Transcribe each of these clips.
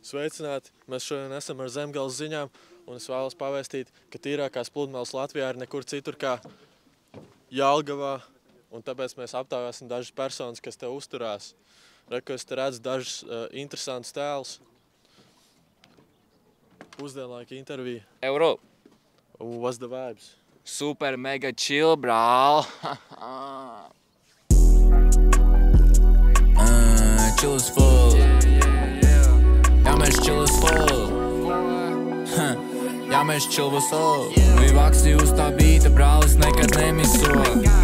Sveicināti! Mēs šodien esam ar Zemgales ziņām, un es vēlos pavēstīt, ka tīrākās pludmales Latvijā ir nekur citur kā Jelgavā, un tāpēc mēs aptaujāsim dažas personas, kas te uzturās. Reku, es te redzu dažus interesantus tēlus. Pusdienlaika intervija. Euro. What's the vibes? Super mega chill, bro. Chill as fuck. Ja, mēs chill as fuck. Ja, mēs chill as fuck. Vi vaksi uz tā bīta, brālis nekad nemiso.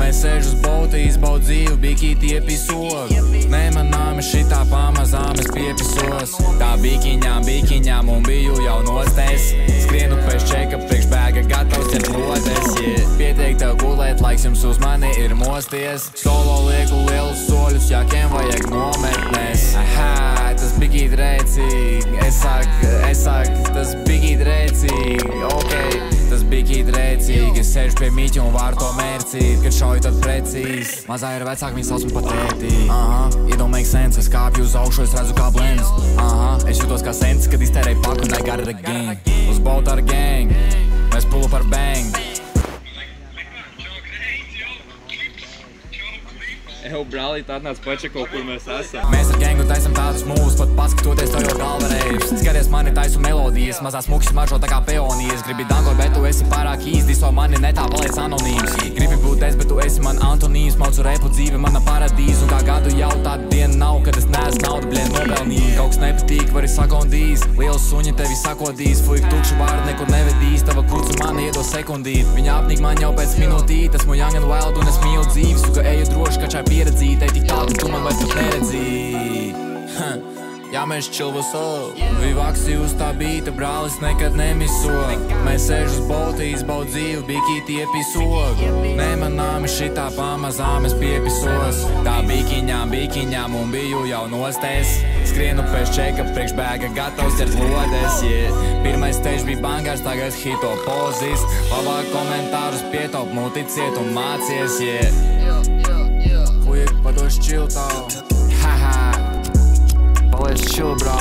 Mēs sēž uz bolta, izbaud dzīvi, bikīti iepisog. Nemanāmi šitā pamazām es piepisos. Tā bikiņām un biju jau nostēs. Skrienu pēc čeka, priekš bēga gatavs ķert lodes, yeah. Pietiek tev gulēt, laiks jums uz mani ir mosties. Solo lieku lielus soļus, jākiem vajag nometnēs. Aha, tas bikīt rēcīgi. Es saku, tas bikīt rēcīgi. Ok, tas bikīt rēcīgi. Es sēžu pie mīķa un vāru to mērcīt, kad šauju tad precīzi. Mazā ir vecāki, viņi sauc man pa tētī. It don't make sense, es kāpju uz augšu, es redzu kā blends. Es jūtos kā sens, kad iztērēju paku un I got it again. Uz boat ar gang, mēs pull up ar bang. Eho, brālīt, atnāc pačeko, kur mēs esam. Mēs ar gengu taisam tādus mūs, pat paskatoties to jau galva reips. Skaties mani taisu melodijas, mazās mukas maržo tā kā peonijas. Gribi dangot, bet tu esi pārāk īsdiso mani netā paliec anonīms. Gribi būt es, bet tu esi man antonīms. Maucu repu dzīve, mana paradīze. Un kā gadu jau tāda diena nav, kad es neesmu naudu, blien, nopelnīt. Kaut kas nepatīk, vari sakondīs. Liels suņi tevi sakodīs, fuik tukšu vārdu nekur nevedīs. Tava kurcu mani iedos sekundīt. Viņa apnīk man jau pēc minūtīt. Esmu young and wild un es mīlu dzīves. Tu, ka eju droši, ka čai pieredzītei tik tālu, tu man vairs pat neredzīji. Ja, mēs čilvos up. Vi vaksi uz tā bīta, brālis nekad nemiso. Mēs sēž uz bolta, izbaud dzīvi, bikīti iepisog. Nemanāmi šitā pamazām es piepisos. Tā bikiņām un biju jau nostēs. Skrienu pēc čeka, priekš bēga gatavs ķert lodes, yeah. Pirmais stage bija bangārs, tagad hito pozis. Labāk komentārus pietop, multiciet un mācies, yeah. Fujik, padoši chill tālu. Haha. Paliec chill, bro.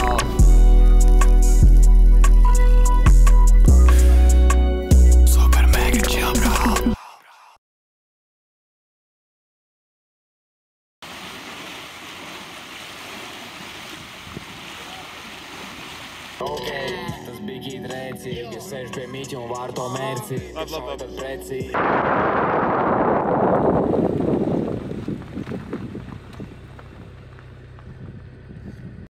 Super mega chill, bro. Ok, tas bikīt rēcīgi. Es sēžu pie mīķa un vāru to mērci. Labi. Precīzi.